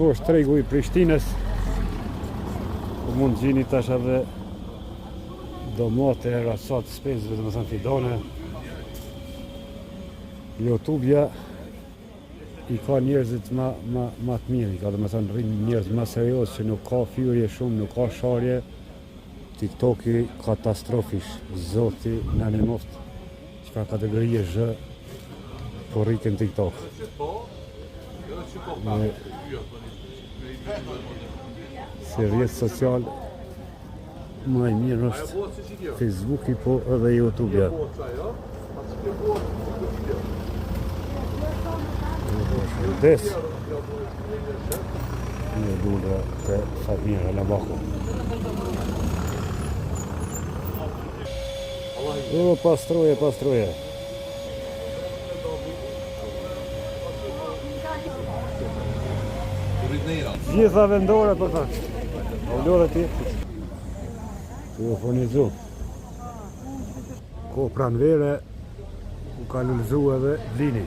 Ku është tregu I Prishtinës, ku mund të gjini tash edhe domate, rasat, spezëve, dhe më thënë fidone. YouTube-ja I ka njerëzit ma të mirë, I ka dhe më thënë rrinë njerëz ma serios që nuk ka fyrje shumë, nuk ka sharje. TikTok-i katastrofish, zoti në një moft, qëka kategorije zhë, po rrikin TikTok. Si rjetë social, ma I mirë është Facebook-i po edhe YouTube-ja. Shëndes, një dule të Fatmira Labaku. O, pastroje. Gjitha vendore për thakë. O lodhe ti. Telefonizu. Ko pranvere, u ka lullëzu edhe Vlini.